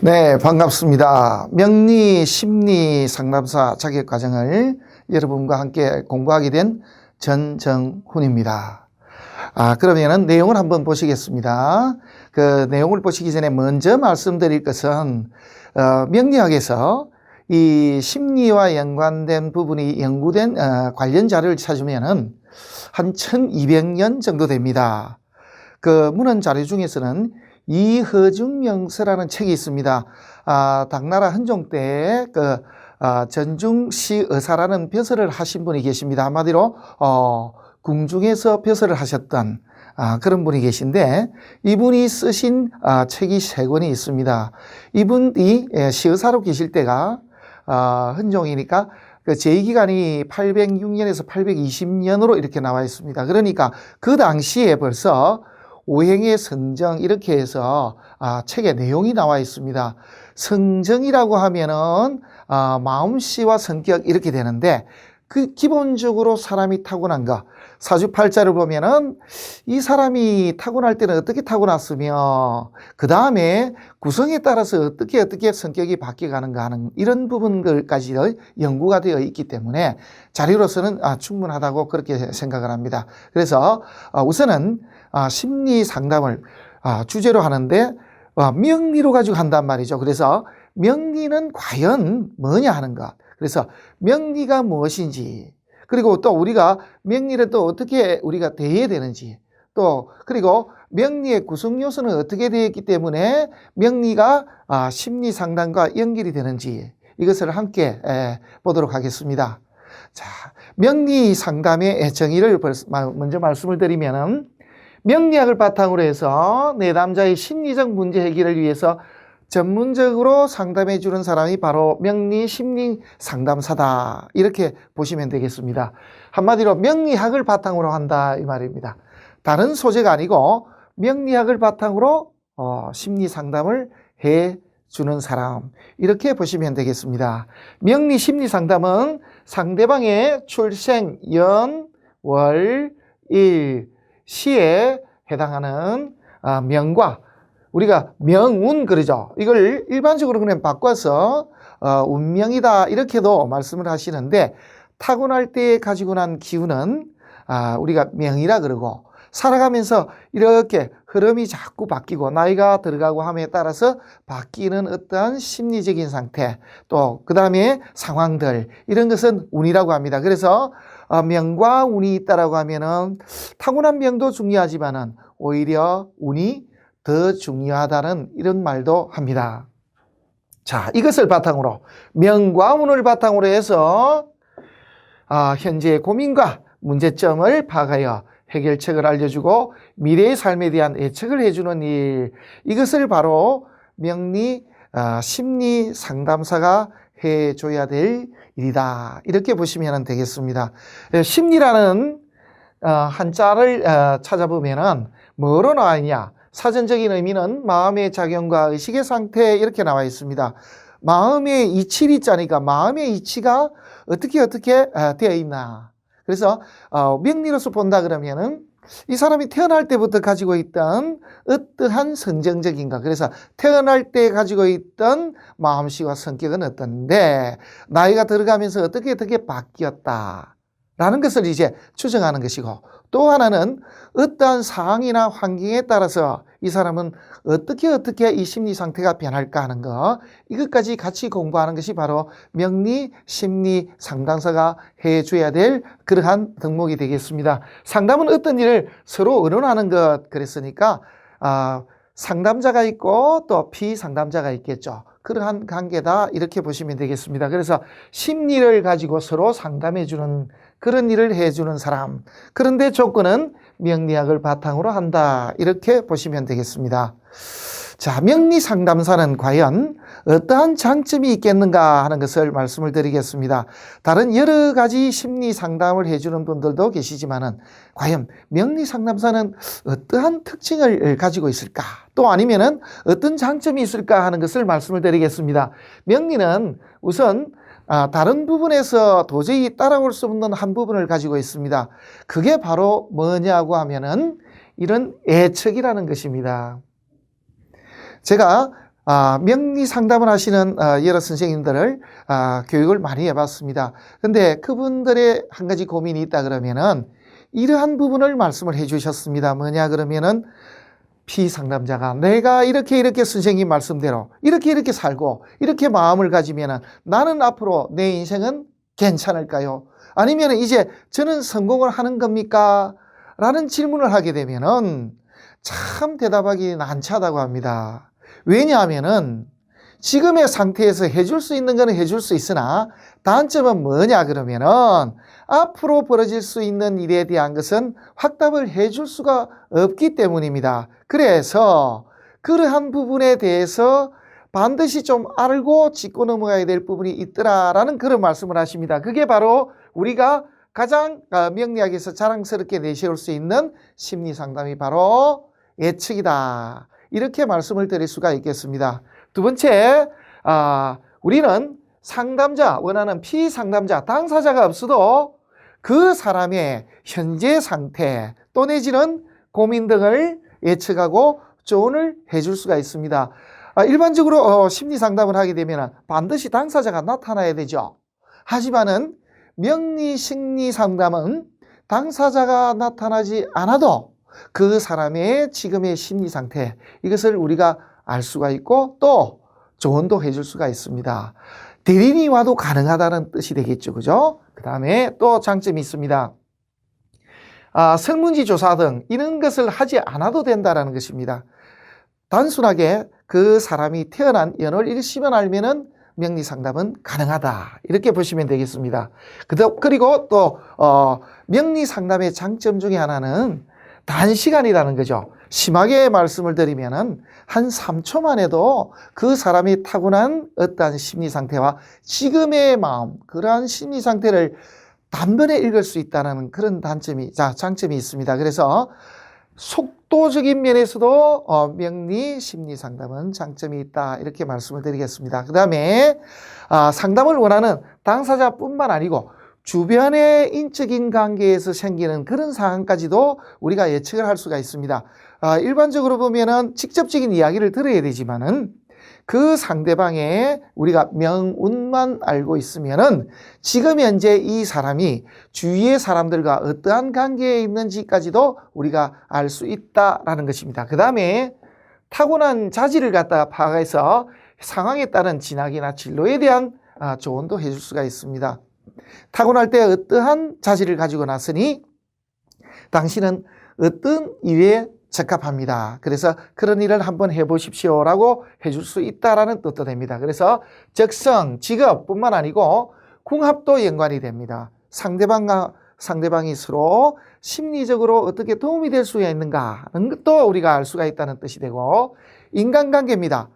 네, 반갑습니다. 명리 심리 상담사 자격과정을 여러분과 함께 공부하게 된 전정훈입니다. 그러면은 내용을 한번 보시겠습니다. 그 내용을 보시기 전에 먼저 말씀드릴 것은, 명리학에서 이 심리와 연관된 부분이 연구된 관련 자료를 찾으면은 한 1200년 정도 됩니다. 그 문헌 자료 중에서는 이허중 명서라는 책이 있습니다. 당나라 헌종 때 전중시 의사라는 벼슬을 하신 분이 계십니다. 한마디로 궁중에서 벼슬을 하셨던 그런 분이 계신데, 이분이 쓰신 책이 3권이 있습니다. 이분이 시의사로 계실 때가 헌종이니까 그 제위기간이 806년에서 820년으로 이렇게 나와 있습니다. 그러니까 그 당시에 벌써 오행의 성정 이렇게 해서 책에 내용이 나와 있습니다. 성정이라고 하면은 마음씨와 성격 이렇게 되는데, 그 기본적으로 사람이 타고난 거, 사주팔자를 보면은 이 사람이 타고날 때는 어떻게 타고났으며 그 다음에 구성에 따라서 어떻게 성격이 바뀌어가는가 하는 이런 부분들까지 연구가 되어 있기 때문에 자료로서는 충분하다고 그렇게 생각을 합니다. 그래서 우선은 심리 상담을 주제로 하는데 명리로 가지고 한단 말이죠. 그래서 명리는 과연 뭐냐 하는 것, 그래서 명리가 무엇인지, 그리고 또 우리가 명리를 또 어떻게 우리가 대해야 되는지, 또 그리고 명리의 구성 요소는 어떻게 되어 있기 때문에 명리가 심리 상담과 연결이 되는지, 이것을 함께 보도록 하겠습니다. 자, 명리 상담의 정의를 먼저 말씀을 드리면은, 명리학을 바탕으로 해서 내담자의 심리적 문제 해결을 위해서 전문적으로 상담해 주는 사람이 바로 명리 심리 상담사다, 이렇게 보시면 되겠습니다. 한마디로 명리학을 바탕으로 한다 이 말입니다. 다른 소재가 아니고 명리학을 바탕으로 심리 상담을 해 주는 사람, 이렇게 보시면 되겠습니다. 명리 심리 상담은 상대방의 출생 연, 월, 일, 시에 해당하는 명과, 우리가 명운 그러죠. 이걸 일반적으로 그냥 바꿔서 운명이다 이렇게도 말씀을 하시는데, 타고날 때 가지고 난 기운은 우리가 명이라 그러고, 살아가면서 이렇게 흐름이 자꾸 바뀌고 나이가 들어가고 함에 따라서 바뀌는 어떠한 심리적인 상태, 또 그 다음에 상황들, 이런 것은 운이라고 합니다. 그래서 명과 운이 있다라고 하면은 타고난 명도 중요하지만은 오히려 운이 더 중요하다는 이런 말도 합니다. 자, 이것을 바탕으로, 명과 운을 바탕으로 해서 현재의 고민과 문제점을 파악하여 해결책을 알려주고 미래의 삶에 대한 예측을 해주는 일, 이것을 바로 명리 심리 상담사가 해줘야 될 일이다, 이렇게 보시면 되겠습니다. 심리라는 한자를 찾아보면은 뭐로 나와 있냐, 사전적인 의미는 마음의 작용과 의식의 상태, 이렇게 나와 있습니다. 마음의 이치리 자니까 마음의 이치가 어떻게 되어 있나. 그래서 명리로서 본다 그러면은 이 사람이 태어날 때부터 가지고 있던 어떠한 성정적인 것, 그래서 태어날 때 가지고 있던 마음씨와 성격은 어떤데 나이가 들어가면서 어떻게 바뀌었다 라는 것을 이제 추정하는 것이고, 또 하나는 어떠한 상황이나 환경에 따라서 이 사람은 어떻게 이 심리 상태가 변할까 하는 것, 이것까지 같이 공부하는 것이 바로 명리 심리 상담사가 해줘야 될 그러한 덕목이 되겠습니다. 상담은 어떤 일을 서로 의논하는 것, 그랬으니까 상담자가 있고 또 피상담자가 있겠죠. 그러한 관계다, 이렇게 보시면 되겠습니다. 그래서 심리를 가지고 서로 상담해주는 그런 일을 해주는 사람, 그런데 조건은 명리학을 바탕으로 한다, 이렇게 보시면 되겠습니다. 자, 명리 상담사는 과연 어떠한 장점이 있겠는가 하는 것을 말씀을 드리겠습니다. 다른 여러 가지 심리 상담을 해주는 분들도 계시지만은 과연 명리 상담사는 어떠한 특징을 가지고 있을까, 또 아니면은 어떤 장점이 있을까 하는 것을 말씀을 드리겠습니다. 명리는 우선 다른 부분에서 도저히 따라올 수 없는 한 부분을 가지고 있습니다. 그게 바로 뭐냐고 하면은 이런 예측이라는 것입니다. 제가 명리 상담을 하시는 여러 선생님들을 교육을 많이 해봤습니다. 근데 그분들의 한 가지 고민이 있다 그러면은 이러한 부분을 말씀을 해주셨습니다. 뭐냐 그러면은 피상담자가 내가 이렇게 선생님 말씀대로 이렇게 살고 이렇게 마음을 가지면은 나는 앞으로 내 인생은 괜찮을까요? 아니면 이제 저는 성공을 하는 겁니까? 라는 질문을 하게 되면은 참 대답하기 난처하다고 합니다. 왜냐하면은 지금의 상태에서 해줄 수 있는 거는 해줄 수 있으나 단점은 뭐냐 그러면은 앞으로 벌어질 수 있는 일에 대한 것은 확답을 해줄 수가 없기 때문입니다. 그래서 그러한 부분에 대해서 반드시 좀 알고 짚고 넘어가야 될 부분이 있더라라는 그런 말씀을 하십니다. 그게 바로 우리가 가장 명리학에서 자랑스럽게 내세울 수 있는 심리상담이 바로 예측이다. 이렇게 말씀을 드릴 수가 있겠습니다. 두 번째, 우리는 상담자, 원하는 피상담자, 당사자가 없어도 그 사람의 현재 상태 또 내지는 고민 등을 예측하고 조언을 해줄 수가 있습니다. 일반적으로 심리상담을 하게 되면 반드시 당사자가 나타나야 되죠. 하지만은 명리 심리상담은 당사자가 나타나지 않아도 그 사람의 지금의 심리 상태 이것을 우리가 알 수가 있고 또 조언도 해줄 수가 있습니다. 대리인이 와도 가능하다는 뜻이 되겠죠. 그죠? 그 다음에 또 장점이 있습니다. 설문지 조사 등 이런 것을 하지 않아도 된다는 것입니다. 단순하게 그 사람이 태어난 연월 일시만 알면은 명리 상담은 가능하다. 이렇게 보시면 되겠습니다. 그리고 또 명리 상담의 장점 중에 하나는 단시간이라는 거죠. 심하게 말씀을 드리면은 한 3초만 해도 그 사람이 타고난 어떠한 심리 상태와 지금의 마음, 그러한 심리 상태를 단번에 읽을 수 있다는 그런 장점이 있습니다. 그래서 속도적인 면에서도 명리 심리 상담은 장점이 있다. 이렇게 말씀을 드리겠습니다. 그 다음에 상담을 원하는 당사자뿐만 아니고 주변의 인적인 관계에서 생기는 그런 상황까지도 우리가 예측을 할 수가 있습니다. 일반적으로 보면은 직접적인 이야기를 들어야 되지만은 그 상대방의 우리가 명운만 알고 있으면은 지금 현재 이 사람이 주위의 사람들과 어떠한 관계에 있는지까지도 우리가 알 수 있다라는 것입니다. 그 다음에 타고난 자질을 갖다가 파악해서 상황에 따른 진학이나 진로에 대한 조언도 해줄 수가 있습니다. 타고날 때 어떠한 자질을 가지고 났으니 당신은 어떤 일에 적합합니다. 그래서 그런 일을 한번 해보십시오라고 해줄 수 있다라는 뜻도 됩니다. 그래서 적성, 직업뿐만 아니고 궁합도 연관이 됩니다. 상대방이 서로 심리적으로 어떻게 도움이 될 수 있는가 하는 것도 우리가 알 수가 있다는 뜻이 되고 인간관계입니다.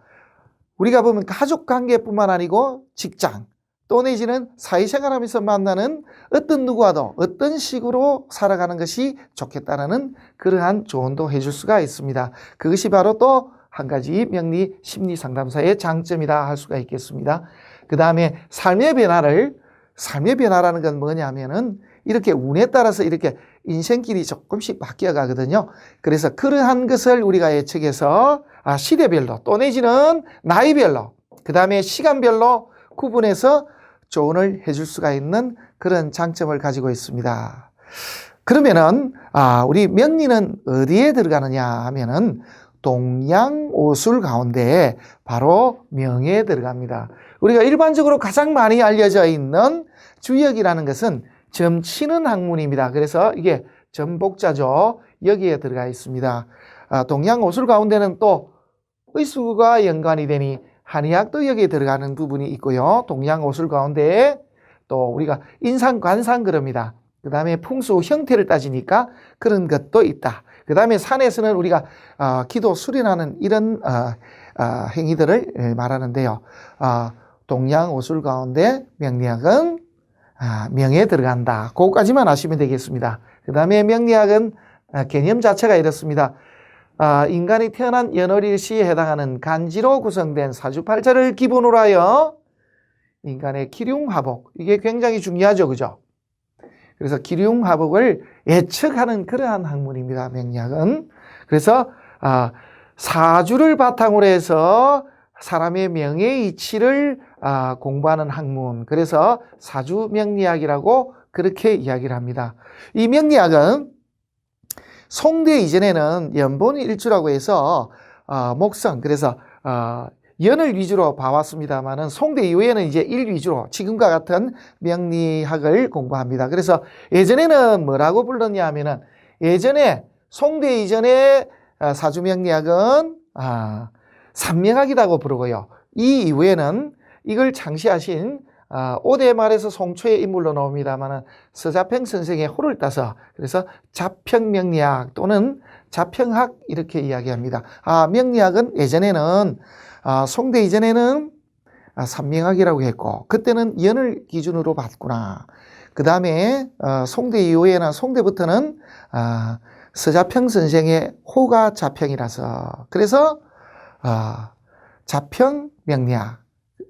우리가 보면 가족관계뿐만 아니고 직장 또 내지는 사회생활하면서 만나는 어떤 누구와도 어떤 식으로 살아가는 것이 좋겠다는 그러한 조언도 해줄 수가 있습니다. 그것이 바로 또 한 가지 명리 심리 상담사의 장점이다 할 수가 있겠습니다. 그 다음에 삶의 변화라는 건 뭐냐면은 이렇게 운에 따라서 이렇게 인생길이 조금씩 바뀌어 가거든요. 그래서 그러한 것을 우리가 예측해서 시대별로 또 내지는 나이별로 그 다음에 시간별로 구분해서 조언을 해줄 수가 있는 그런 장점을 가지고 있습니다. 그러면은 우리 명리는 어디에 들어가느냐 하면은 동양오술 가운데 바로 명에 들어갑니다. 우리가 일반적으로 가장 많이 알려져 있는 주역이라는 것은 점치는 학문입니다. 그래서 이게 전복자죠. 여기에 들어가 있습니다. 동양오술 가운데는 또 의술과 연관이 되니 한의학도 여기에 들어가는 부분이 있고요. 동양오술 가운데 또 우리가 인상관상 그럽니다. 그 다음에 풍수 형태를 따지니까 그런 것도 있다. 그 다음에 산에서는 우리가 기도 수련하는 이런 행위들을 말하는데요. 동양오술 가운데 명리학은 명에 들어간다. 그거까지만 아시면 되겠습니다. 그 다음에 명리학은 개념 자체가 이렇습니다. 인간이 태어난 연월일시에 해당하는 간지로 구성된 사주팔자를 기본으로 하여 인간의 기륭화복, 이게 굉장히 중요하죠. 그죠? 그래서 기륭화복을 예측하는 그러한 학문입니다. 명리학은. 그래서 사주를 바탕으로 해서 사람의 명예의 이치를 공부하는 학문, 그래서 사주명리학이라고 그렇게 이야기를 합니다. 이 명리학은 송대 이전에는 연본일주라고 해서 목성, 그래서 연을 위주로 봐왔습니다만은 송대 이후에는 이제 일 위주로 지금과 같은 명리학을 공부합니다. 그래서 예전에는 뭐라고 불렀냐 하면은, 예전에 송대 이전에 사주명리학은 산명학이라고 부르고요. 이 이후에는 이걸 창시하신 5대 말에서 송초의 인물로 나옵니다만은 서자평 선생의 호를 따서 그래서 자평명리학 또는 자평학 이렇게 이야기합니다. 명리학은 예전에는 송대 이전에는 산명학이라고 했고, 그때는 연을 기준으로 봤구나. 그 다음에 송대 이후에는, 송대부터는 서자평 선생의 호가 자평이라서 그래서 자평명리학,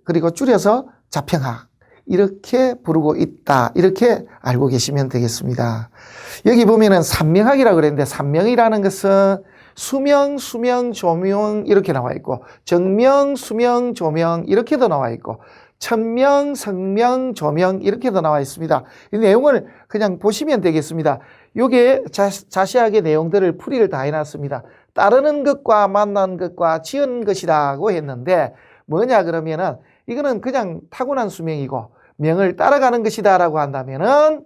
그리고 줄여서 자평학 이렇게 부르고 있다, 이렇게 알고 계시면 되겠습니다. 여기 보면은 산명학이라고 그랬는데, 산명이라는 것은 수명, 조명 이렇게 나와 있고, 정명, 수명, 조명 이렇게도 나와 있고, 천명, 성명, 조명 이렇게도 나와 있습니다. 이 내용을 그냥 보시면 되겠습니다. 요게 자세하게 내용들을 풀이를 다 해놨습니다. 따르는 것과 만난 것과 지은 것이라고 했는데, 뭐냐 그러면은 이거는 그냥 타고난 수명이고, 명을 따라가는 것이다 라고 한다면은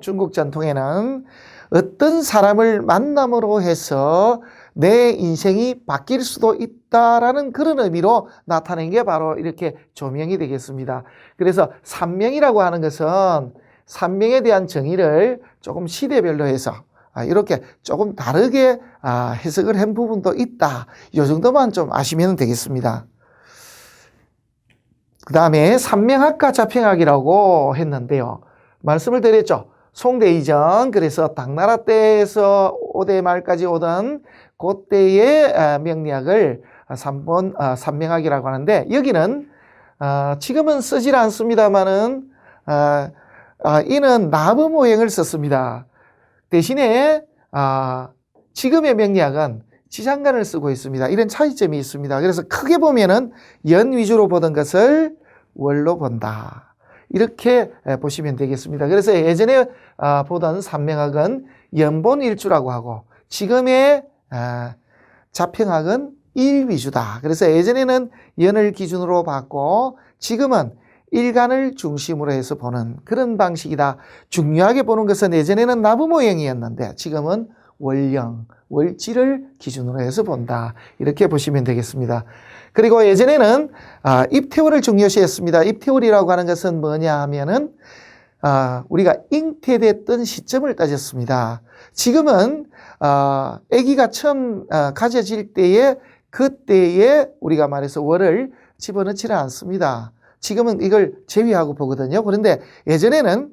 중국 전통에는 어떤 사람을 만남으로 해서 내 인생이 바뀔 수도 있다라는 그런 의미로 나타낸 게 바로 이렇게 조명이 되겠습니다. 그래서 산명이라고 하는 것은 산명에 대한 정의를 조금 시대별로 해서 이렇게 조금 다르게 해석을 한 부분도 있다. 이 정도만 좀 아시면 되겠습니다. 그 다음에 산명학과 자평학이라고 했는데요. 말씀을 드렸죠. 송대 이전, 그래서 당나라 때에서 5대 말까지 오던 그때의 명리학을 산명학이라고 하는데, 여기는 지금은 쓰질 않습니다만은 이는 나무모행을 썼습니다. 대신에 지금의 명리학은 지장간을 쓰고 있습니다. 이런 차이점이 있습니다. 그래서 크게 보면은 연 위주로 보던 것을 월로 본다, 이렇게 보시면 되겠습니다. 그래서 예전에 보던 산명학은 연본일주라고 하고, 지금의 자평학은 일 위주다. 그래서 예전에는 연을 기준으로 봤고, 지금은 일간을 중심으로 해서 보는 그런 방식이다. 중요하게 보는 것은 예전에는 나무모형이었는데 지금은 월령, 월지를 기준으로 해서 본다. 이렇게 보시면 되겠습니다. 그리고 예전에는 입태월을 중요시했습니다. 입태월이라고 하는 것은 뭐냐 하면은 우리가 잉태됐던 시점을 따졌습니다. 지금은 아기가 처음 가져질 때에, 그때에 우리가 말해서 월을 집어넣지는 않습니다. 지금은 이걸 제외하고 보거든요. 그런데 예전에는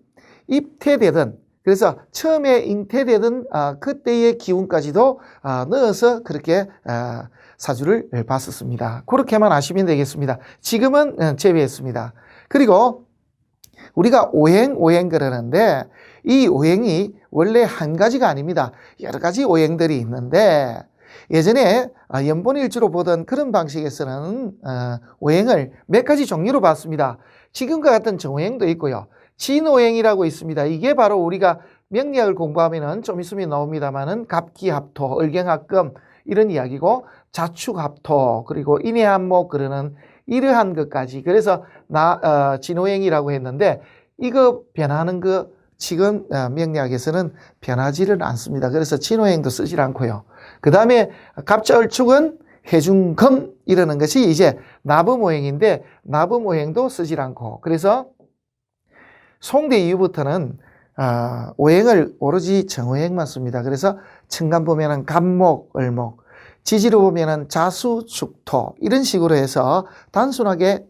입태되던, 그래서 처음에 잉태되던 그때의 기운까지도 넣어서 그렇게 사주를 봤었습니다. 그렇게만 아시면 되겠습니다. 지금은 제외했습니다. 그리고 우리가 오행 그러는데, 이 오행이 원래 한 가지가 아닙니다. 여러 가지 오행들이 있는데, 예전에 연본일주로 보던 그런 방식에서는 오행을 몇 가지 종류로 봤습니다. 지금과 같은 정오행도 있고요. 진오행이라고 있습니다. 이게 바로 우리가 명리학을 공부하면은 좀 있으면 나옵니다만은 갑기합토, 을경합금 이런 이야기고, 자축합토, 그리고 인해한목 그러는 이러한 것까지. 그래서 진오행이라고 했는데, 이거 변하는 거 지금 명리학에서는 변하지를 않습니다. 그래서 진오행도 쓰질 않고요. 그 다음에 갑자을축은 해중금 이러는 것이 이제 나부모행인데, 나부모행도 쓰질 않고, 그래서 송대 이후부터는 오행을 오로지 정오행만 씁니다. 그래서 천간 보면은 갑목, 을목, 지지로 보면은 자수, 축토 이런 식으로 해서 단순하게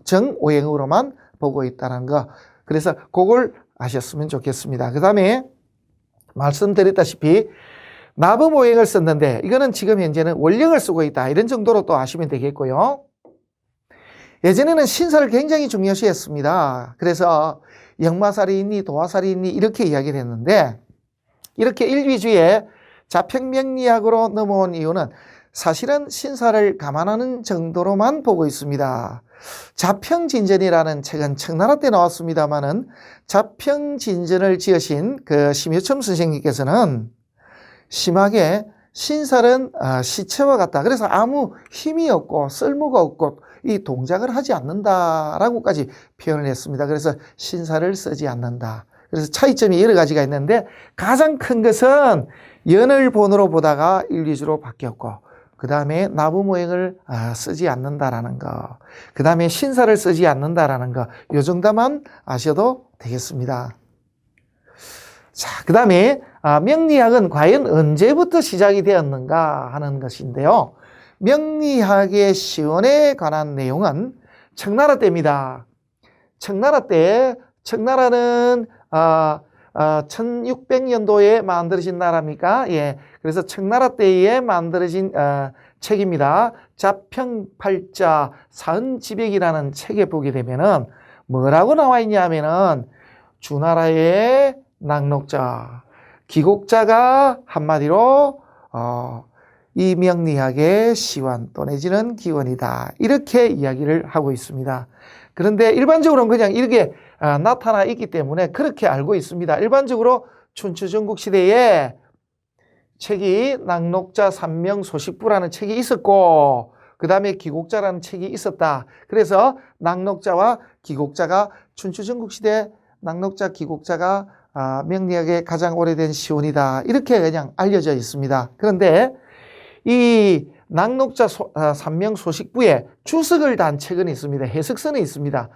정오행으로만 보고 있다는 거. 그래서 그걸 아셨으면 좋겠습니다. 그 다음에 말씀드렸다시피 나부모행을 썼는데, 이거는 지금 현재는 월령을 쓰고 있다, 이런 정도로 또 아시면 되겠고요. 예전에는 신사를 굉장히 중요시했습니다. 그래서 역마살이 있니 도화살이 있니 이렇게 이야기를 했는데, 이렇게 일위주의 자평명리학으로 넘어온 이유는 사실은 신사를 감안하는 정도로만 보고 있습니다. 자평진전이라는 책은 청나라 때 나왔습니다마는 자평진전을 지으신 그 심유첨 선생님께서는 심하게 신살은 시체와 같다. 그래서 아무 힘이 없고 쓸모가 없고 이 동작을 하지 않는다라고까지 표현을 했습니다. 그래서 신살을 쓰지 않는다. 그래서 차이점이 여러 가지가 있는데 가장 큰 것은 연을 본으로 보다가 일리주로 바뀌었고 그 다음에 나부모행을 쓰지 않는다라는 거, 그 다음에 신사를 쓰지 않는다라는 거, 요 정도만 아셔도 되겠습니다. 자, 그 다음에 명리학은 과연 언제부터 시작이 되었는가 하는 것인데요. 명리학의 시원에 관한 내용은 청나라 때입니다. 청나라 때, 청나라는 1600년도에 만들어진 나라입니까? 예. 그래서 청나라 때에 만들어진 책입니다. 자평팔자 사은지백이라는 책에 보게 되면은 뭐라고 나와 있냐면은 주나라의 낙록자, 기곡자가 한마디로 이 명리학의 시원 또 내지는 기원이다. 이렇게 이야기를 하고 있습니다. 그런데 일반적으로는 그냥 이렇게 나타나 있기 때문에 그렇게 알고 있습니다. 일반적으로 춘추전국 시대에 책이 낙록자 삼명소식부라는 책이 있었고 그 다음에 기곡자라는 책이 있었다. 그래서 낙록자와 기곡자가 춘추전국 시대 낙록자, 기곡자가 명리학의 가장 오래된 시원이다. 이렇게 그냥 알려져 있습니다. 그런데 이 낙록자 삼명소식부에 주석을 단 책은 있습니다. 해석서는 있습니다.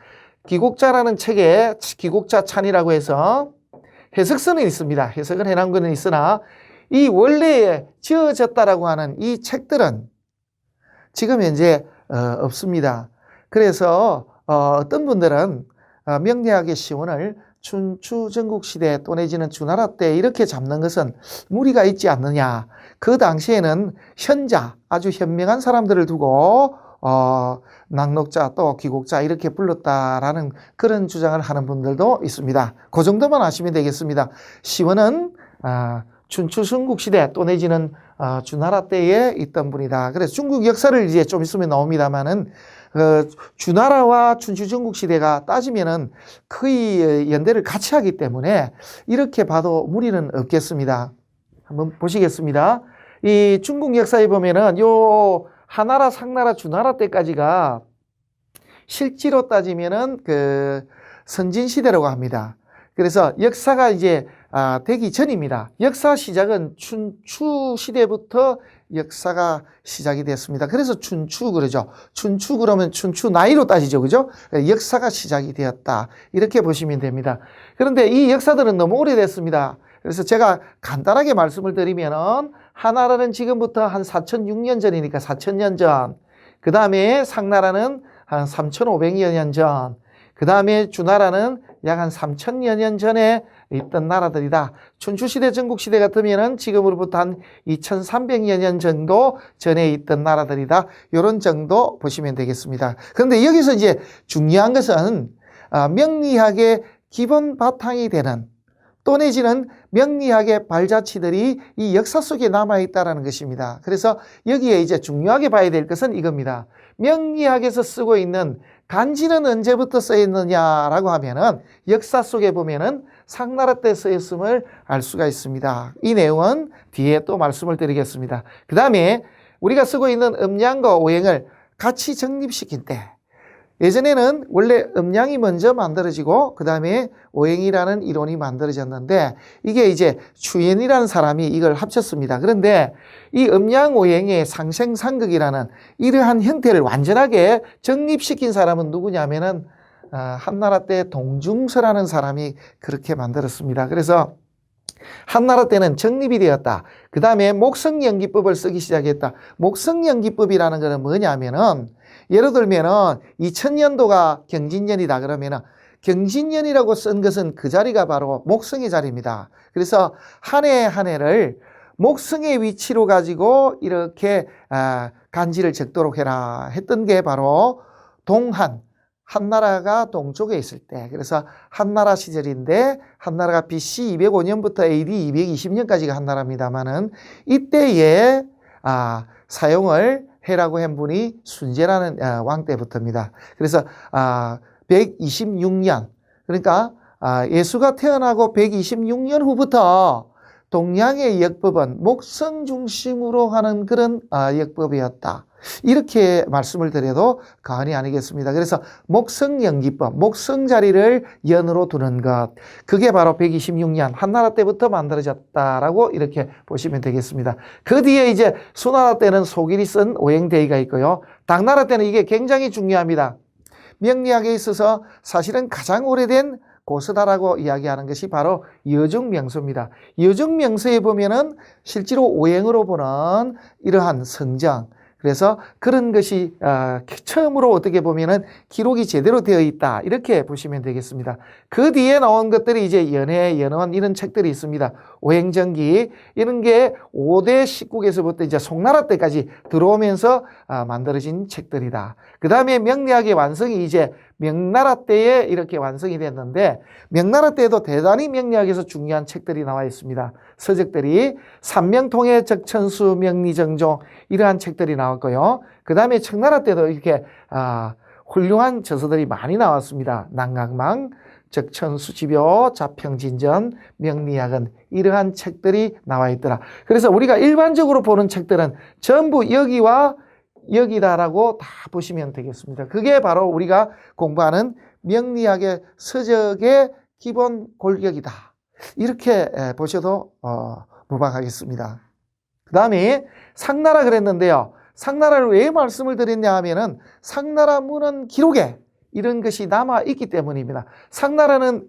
기곡자라는 책에 기곡자 찬이라고 해서 해석서는 있습니다. 해석을 해놓은 것은 있으나 이 원래에 지어졌다라고 하는 이 책들은 지금 현재 없습니다. 그래서 어떤 분들은 명리학의 시원을 춘추전국 시대 또 내지는 주나라 때 이렇게 잡는 것은 무리가 있지 않느냐. 그 당시에는 현자, 아주 현명한 사람들을 두고 낙록자 또 기곡자 이렇게 불렀다라는 그런 주장을 하는 분들도 있습니다. 그 정도만 아시면 되겠습니다. 시원은 춘추전국 시대 또 내지는 주나라 때에 있던 분이다. 그래서 중국 역사를 이제 좀 있으면 나옵니다만은 주나라와 춘추전국 시대가 따지면은 거의 연대를 같이 하기 때문에 이렇게 봐도 무리는 없겠습니다. 한번 보시겠습니다. 이 중국 역사에 보면은 요 하나라, 상나라, 주나라 때까지가 실제로 따지면은 그 선진시대라고 합니다. 그래서 역사가 이제 되기 전입니다. 역사 시작은 춘추 시대부터 역사가 시작이 됐습니다. 그래서 춘추 그러죠. 춘추 그러면 춘추 나이로 따지죠. 그죠? 역사가 시작이 되었다. 이렇게 보시면 됩니다. 그런데 이 역사들은 너무 오래됐습니다. 그래서 제가 간단하게 말씀을 드리면은 하나라는 지금부터 한 4006년 전이니까 4000년 전. 그 다음에 상나라는 한 3500여 년 전. 그 다음에 주나라는 약 한 3000여 년 전에 있던 나라들이다. 춘추시대, 전국시대 같으면은 지금으로부터 한 2300여 년 정도 전에 있던 나라들이다. 이런 정도 보시면 되겠습니다. 그런데 여기서 이제 중요한 것은 명리학의 기본 바탕이 되는 또 내지는 명리학의 발자취들이 이 역사 속에 남아있다는 것입니다. 그래서 여기에 이제 중요하게 봐야 될 것은 이겁니다. 명리학에서 쓰고 있는 간지는 언제부터 쓰였느냐라고 하면은 역사 속에 보면은 상나라 때 쓰였음을 알 수가 있습니다. 이 내용은 뒤에 또 말씀을 드리겠습니다. 그 다음에 우리가 쓰고 있는 음양과 오행을 같이 정립시킨 때 예전에는 원래 음양이 먼저 만들어지고 그 다음에 오행이라는 이론이 만들어졌는데 이게 이제 추연이라는 사람이 이걸 합쳤습니다. 그런데 이 음양 오행의 상생상극이라는 이러한 형태를 완전하게 정립시킨 사람은 누구냐면은 한나라 때 동중서라는 사람이 그렇게 만들었습니다. 그래서 한나라 때는 정립이 되었다. 그 다음에 목성연기법을 쓰기 시작했다. 목성연기법이라는 것은 뭐냐면은 예를 들면은 2000년도가 경진년이다 그러면은 경진년이라고 쓴 것은 그 자리가 바로 목성의 자리입니다. 그래서 한 해 한 해를 목성의 위치로 가지고 이렇게 간지를 적도록 해라 했던 게 바로 동한, 한나라가 동쪽에 있을 때, 그래서 한나라 시절인데 한나라가 BC 205년부터 AD 220년까지가 한나라입니다만은 이때에 사용을 해라고 한 분이 순제라는 왕 때부터입니다. 그래서 126년, 그러니까 예수가 태어나고 126년 후부터 동양의 역법은 목성 중심으로 하는 그런 역법이었다. 이렇게 말씀을 드려도 과언이 아니겠습니다. 그래서 목성연기법, 목성 자리를 연으로 두는 것, 그게 바로 126년 한나라 때부터 만들어졌다라고 이렇게 보시면 되겠습니다. 그 뒤에 이제 수나라 때는 소길이 쓴 오행대의가 있고요. 당나라 때는 이게 굉장히 중요합니다. 명리학에 있어서 사실은 가장 오래된 고서다라고 이야기하는 것이 바로 여중명서입니다. 여중명서에 보면은 실제로 오행으로 보는 이러한 성정, 그래서 그런 것이 처음으로 어떻게 보면은 기록이 제대로 되어 있다, 이렇게 보시면 되겠습니다. 그 뒤에 나온 것들이 이제 연해, 연원 이런 책들이 있습니다. 오행전기 이런 게 5대 십국에서부터 이제 송나라 때까지 들어오면서 만들어진 책들이다. 그 다음에 명리학의 완성이 이제 명나라 때에 이렇게 완성이 됐는데, 명나라 때에도 대단히 명리학에서 중요한 책들이 나와 있습니다. 서적들이 삼명통해 적천수 명리정종 이러한 책들이 나왔고요. 그 다음에 청나라 때도 이렇게 훌륭한 저서들이 많이 나왔습니다. 난강망, 적천수지묘, 자평진전, 명리학은 이러한 책들이 나와 있더라. 그래서 우리가 일반적으로 보는 책들은 전부 여기와 여기다라고 다 보시면 되겠습니다. 그게 바로 우리가 공부하는 명리학의 서적의 기본 골격이다. 이렇게 보셔도 무방하겠습니다. 그 다음에 상나라 그랬는데요. 상나라를 왜 말씀을 드렸냐 하면은 상나라 문헌 기록에 이런 것이 남아있기 때문입니다. 상나라는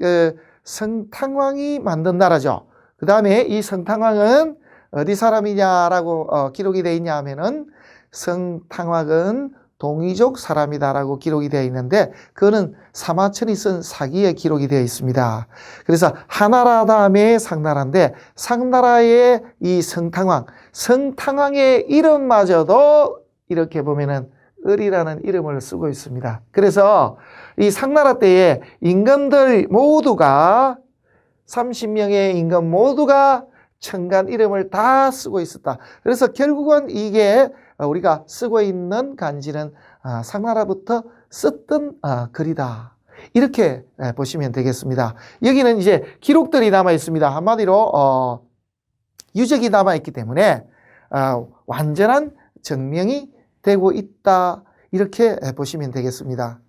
성탕왕이 만든 나라죠. 그 다음에 이 성탕왕은 어디 사람이냐라고 기록이 되어 있냐 하면은 성탕왕은 동이족 사람이다라고 기록이 되어 있는데, 그거는 사마천이 쓴 사기에 기록이 되어 있습니다. 그래서 하나라 다음에 상나라인데, 상나라의 이 성탕왕, 성탕왕의 이름마저도 이렇게 보면은 을이라는 이름을 쓰고 있습니다. 그래서 이 상나라 때에 임금들 모두가 30명의 임금 모두가 천간 이름을 다 쓰고 있었다. 그래서 결국은 이게 우리가 쓰고 있는 간지는 상나라부터 썼던 글이다. 이렇게 보시면 되겠습니다. 여기는 이제 기록들이 남아 있습니다. 한마디로 유적이 남아 있기 때문에 완전한 증명이 되고 있다. 이렇게 보시면 되겠습니다.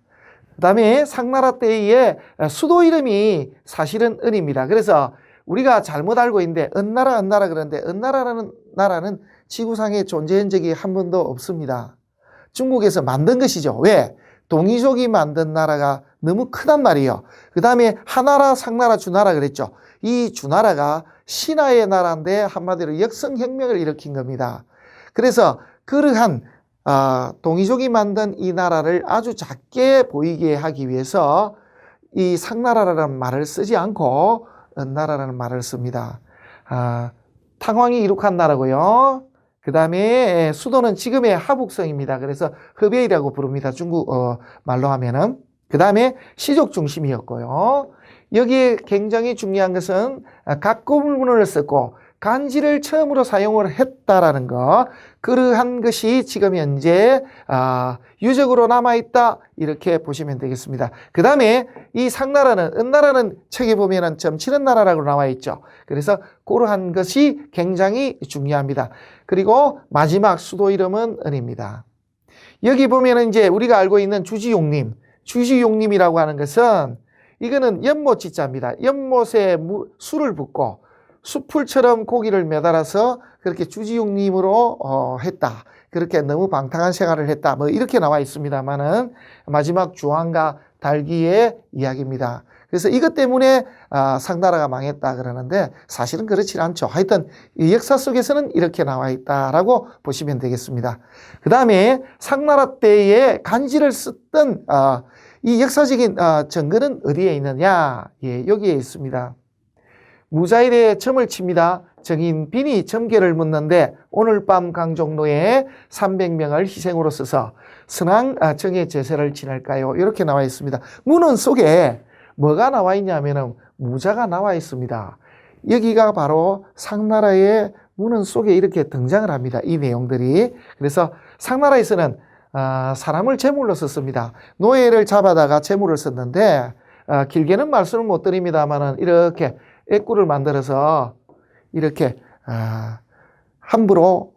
그 다음에 상나라 때의 수도 이름이 사실은 은입니다. 그래서 우리가 잘못 알고 있는데 은나라 그러는데 은나라라는 나라는 지구상에 존재한 적이 한 번도 없습니다. 중국에서 만든 것이죠. 왜? 동이족이 만든 나라가 너무 크단 말이에요. 그 다음에 하나라, 상나라, 주나라 그랬죠. 이 주나라가 신하의 나라인데 한마디로 역성혁명을 일으킨 겁니다. 그래서 그러한 동이족이 만든 이 나라를 아주 작게 보이게 하기 위해서 이 상나라라는 말을 쓰지 않고 은나라라는 말을 씁니다. 탕왕이 이룩한 나라고요. 그 다음에 수도는 지금의 하북성입니다. 그래서 허베이라고 부릅니다. 중국 말로 하면은. 그 다음에 시족 중심이었고요. 여기에 굉장히 중요한 것은 각고문을 썼고 간지를 처음으로 사용을 했다라는 것, 그러한 것이 지금 현재 유적으로 남아있다, 이렇게 보시면 되겠습니다. 그 다음에 이 상나라는, 은나라는 책에 보면은 점치는 나라라고 나와 있죠. 그래서 그러한 것이 굉장히 중요합니다. 그리고 마지막 수도 이름은 은입니다. 여기 보면은 이제 우리가 알고 있는 주지용림, 주지용림이라고 하는 것은 이거는 연못지자입니다. 연못에 술을 붓고 수풀처럼 고기를 매달아서 그렇게 주지용림으로 했다. 그렇게 너무 방탕한 생활을 했다. 뭐 이렇게 나와 있습니다만은 마지막 주황과 달기의 이야기입니다. 그래서 이것 때문에 상나라가 망했다 그러는데 사실은 그렇지 않죠. 하여튼 이 역사 속에서는 이렇게 나와 있다라고 보시면 되겠습니다. 그 다음에 상나라 때에 간지를 썼던 이 역사적인 증거는 어디에 있느냐? 예, 여기에 있습니다. 무자에 대해 점을 칩니다. 정인빈이 점괘를 묻는데 오늘 밤 강종로에 300명을 희생으로 써서 선왕 정의 제세를 지낼까요? 이렇게 나와 있습니다. 문헌 속에 뭐가 나와 있냐면은 무자가 나와 있습니다. 여기가 바로 상나라의 문헌 속에 이렇게 등장을 합니다. 이 내용들이. 그래서 상나라에서는 사람을 제물로 썼습니다. 노예를 잡아다가 제물을 썼는데 길게는 말씀을 못 드립니다만은 이렇게 애꾸를 만들어서 이렇게 함부로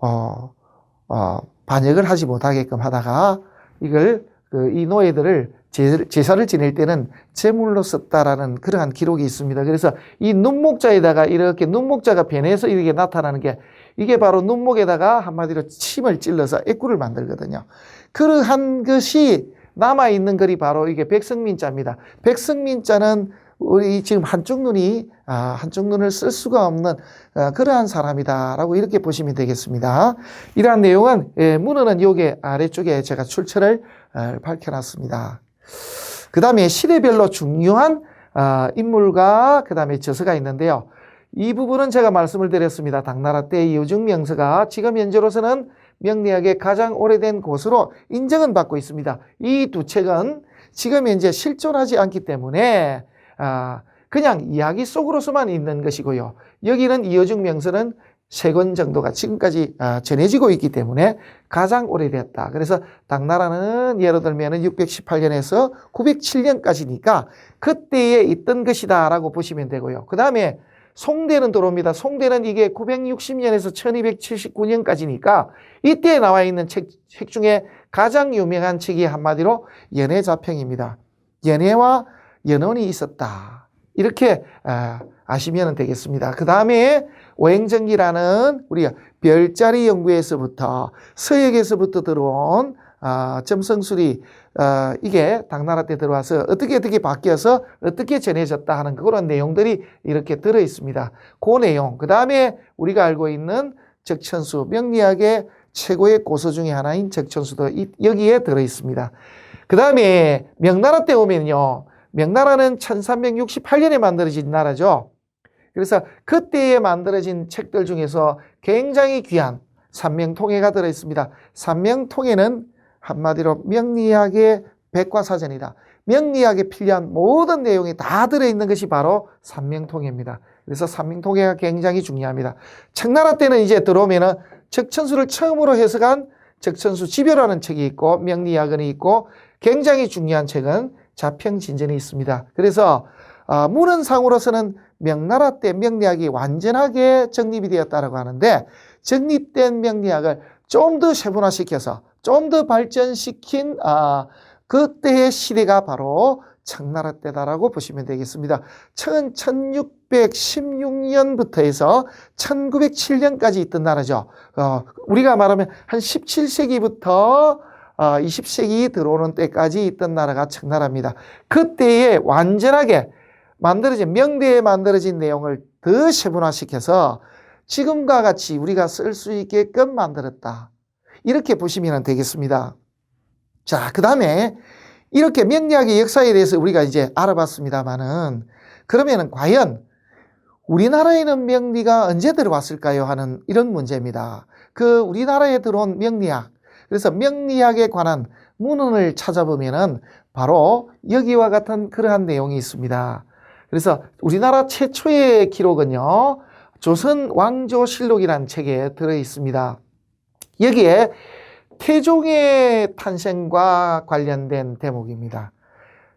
반역을 하지 못하게끔 하다가 이걸 이 노예들을 제사를 지낼 때는 제물로 썼다라는 그러한 기록이 있습니다. 그래서 이 눈목자에다가 이렇게 눈목자가 변해서 이렇게 나타나는 게 이게 바로 눈목에다가 한마디로 침을 찔러서 애꾸를 만들거든요. 그러한 것이 남아있는 글이 바로 이게 백성민자입니다. 백성민자는 우리 지금 한쪽 눈을 쓸 수가 없는 그러한 사람이다라고 이렇게 보시면 되겠습니다. 이러한 내용은 문헌은 여기 아래쪽에 제가 출처를 밝혀놨습니다. 그 다음에 시대별로 중요한 인물과 그 다음에 저서가 있는데요. 이 부분은 제가 말씀을 드렸습니다. 당나라 때 여중명서가 지금 현재로서는 명리학의 가장 오래된 곳으로 인정은 받고 있습니다. 이 두 책은 지금 현재 실존하지 않기 때문에 그냥 이야기 속으로서만 있는 것이고요. 여기는 이여중명서는 3권 정도가 지금까지 전해지고 있기 때문에 가장 오래됐다. 그래서 당나라는 예를 들면 618년에서 907년까지니까 그때에 있던 것이다 라고 보시면 되고요. 그 다음에 송대는 들어옵니다. 송대는 이게 960년에서 1279년까지니까 이때 나와 있는 책 중에 가장 유명한 책이 한마디로 연해자평입니다. 연해와 연원이 있었다. 이렇게 아시면 되겠습니다. 그 다음에 오행정기라는 우리가 별자리 연구에서부터 서역에서부터 들어온 점성술이 이게 당나라 때 들어와서 어떻게 바뀌어서 어떻게 전해졌다 하는 그런 내용들이 이렇게 들어 있습니다. 그 내용. 그 다음에 우리가 알고 있는 적천수, 명리학의 최고의 고서 중에 하나인 적천수도 여기에 들어 있습니다. 그 다음에 명나라 때 오면요. 명나라는 1368년에 만들어진 나라죠. 그래서 그때에 만들어진 책들 중에서 굉장히 귀한 삼명통해가 들어있습니다. 삼명통해는 한마디로 명리학의 백과사전이다. 명리학에 필요한 모든 내용이 다 들어있는 것이 바로 삼명통해입니다. 그래서 삼명통해가 굉장히 중요합니다. 청나라 때는 이제 들어오면은 적천수를 처음으로 해석한 적천수 지별하는 책이 있고 명리학원이 있고 굉장히 중요한 책은 자평진전이 있습니다. 그래서 문헌상으로서는 명나라 때 명리학이 완전하게 정립이 되었다고 하는데 정립된 명리학을 좀 더 세분화시켜서 좀 더 발전시킨 그때의 시대가 바로 청나라 때다라고 보시면 되겠습니다. 1616년부터 해서 1907년까지 있던 나라죠. 우리가 말하면 한 17세기부터 20세기 들어오는 때까지 있던 나라가 청나라입니다. 그때에 완전하게 만들어진 명대에 만들어진 내용을 더 세분화시켜서 지금과 같이 우리가 쓸 수 있게끔 만들었다. 이렇게 보시면 되겠습니다. 자, 그 다음에 이렇게 명리학의 역사에 대해서 우리가 이제 알아봤습니다만은 그러면은 과연 우리나라에는 명리가 언제 들어왔을까요? 하는 이런 문제입니다. 그 우리나라에 들어온 명리학, 그래서 명리학에 관한 문헌을 찾아보면은 바로 여기와 같은 그러한 내용이 있습니다. 그래서 우리나라 최초의 기록은요, 조선 왕조실록이라는 책에 들어 있습니다. 여기에 태종의 탄생과 관련된 대목입니다.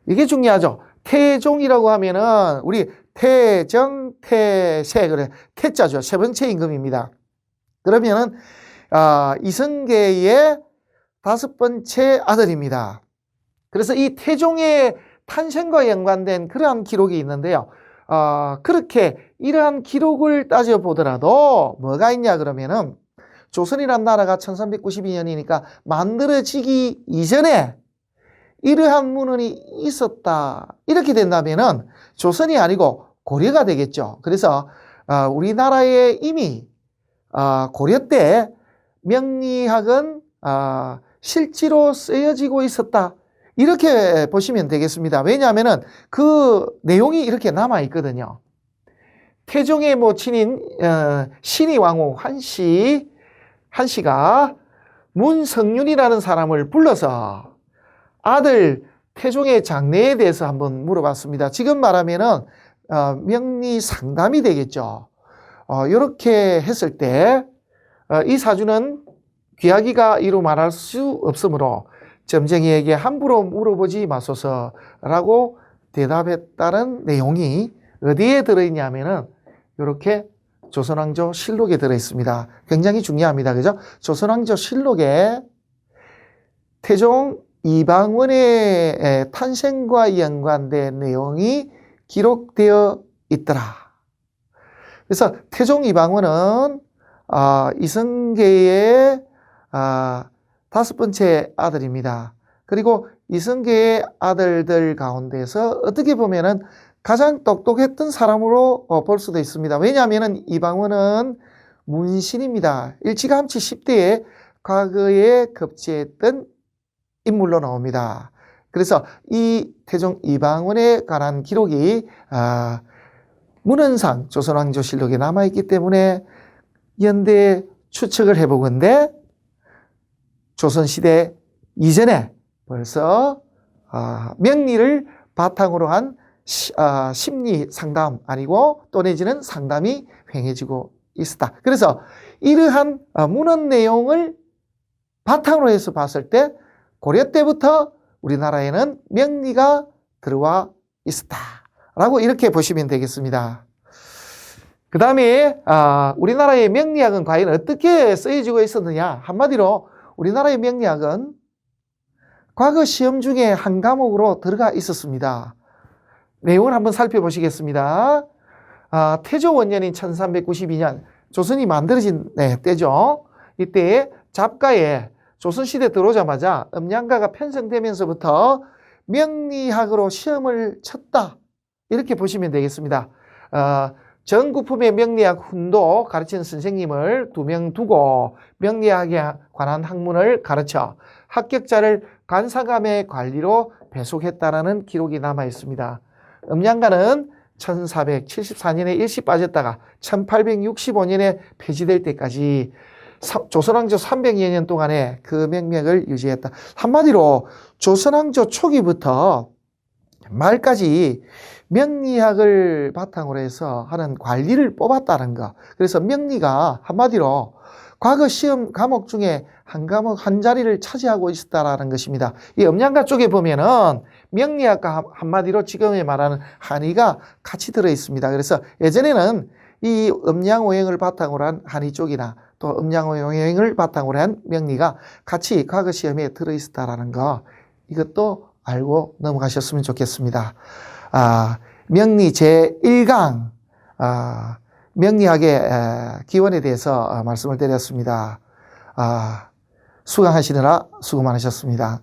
이게 중요하죠. 태종이라고 하면은 우리 태정, 태세, 그래 태자죠. 세 번째 임금입니다. 그러면은 이성계의 5번째 아들입니다. 그래서 이 태종의 탄생과 연관된 그러한 기록이 있는데요. 그렇게 이러한 기록을 따져보더라도 뭐가 있냐 그러면은 조선이란 나라가 1392년이니까 만들어지기 이전에 이러한 문헌이 있었다. 이렇게 된다면은 조선이 아니고 고려가 되겠죠. 그래서 우리나라에 이미 고려 때 명리학은 실제로 쓰여지고 있었다. 이렇게 보시면 되겠습니다. 왜냐하면은 그 내용이 이렇게 남아 있거든요. 태종의 모친인 신의 왕후 한씨가 문성윤이라는 사람을 불러서 아들 태종의 장래에 대해서 한번 물어봤습니다. 지금 말하면은 명리 상담이 되겠죠. 이렇게 했을 때 이 사주는 귀하기가 이루 말할 수 없으므로 점쟁이에게 함부로 물어보지 마소서라고 대답했다는 내용이 어디에 들어있냐면은 이렇게 조선왕조 실록에 들어있습니다. 굉장히 중요합니다. 그죠? 조선왕조 실록에 태종 이방원의 탄생과 연관된 내용이 기록되어 있더라. 그래서 태종 이방원은 이성계의 5번째 아들입니다. 그리고 이성계의 아들들 가운데서 어떻게 보면은 가장 똑똑했던 사람으로 볼 수도 있습니다. 왜냐하면 이방원은 문신입니다. 일찌감치 10대에 과거에 급제했던 인물로 나옵니다. 그래서 이 태종 이방원에 관한 기록이 문헌상 조선왕조실록에 남아있기 때문에 연대에 추측을 해보건대 조선시대 이전에 벌써 명리를 바탕으로 한 심리 상담 아니고 또 내지는 상담이 행해지고 있었다. 그래서 이러한 문헌 내용을 바탕으로 해서 봤을 때 고려 때부터 우리나라에는 명리가 들어와 있었다라고 이렇게 보시면 되겠습니다. 그 다음에 우리나라의 명리학은 과연 어떻게 쓰여지고 있었느냐. 한마디로 우리나라의 명리학은 과거 시험 중에 한 과목으로 들어가 있었습니다. 내용을 한번 살펴보시겠습니다. 태조 원년인 1392년 조선이 만들어진 때죠. 이때 잡가에 조선시대 들어오자마자 음양가가 편성되면서부터 명리학으로 시험을 쳤다. 이렇게 보시면 되겠습니다. 전구품의 명리학 훈도 가르치는 선생님을 2명 두고 명리학에 관한 학문을 가르쳐 합격자를 간사감의 관리로 배속했다라는 기록이 남아 있습니다. 음양가는 1474년에 일시 빠졌다가 1865년에 폐지될 때까지 조선왕조 300여 년 동안에 그 명맥을 유지했다. 한마디로 조선왕조 초기부터 말까지 명리학을 바탕으로 해서 하는 관리를 뽑았다는 거. 그래서 명리가 한마디로 과거 시험 과목 중에 한 과목 한 자리를 차지하고 있었다라는 것입니다. 이 음양가 쪽에 보면은 명리학과 한마디로 지금 말하는 한의가 같이 들어 있습니다. 그래서 예전에는 이 음양오행을 바탕으로 한 한의 쪽이나 또 음양오행을 바탕으로 한 명리가 같이 과거 시험에 들어 있었다라는 거, 이것도 알고 넘어가셨으면 좋겠습니다. 명리 제1강 명리학의 기원에 대해서 말씀을 드렸습니다. 수강하시느라 수고 많으셨습니다.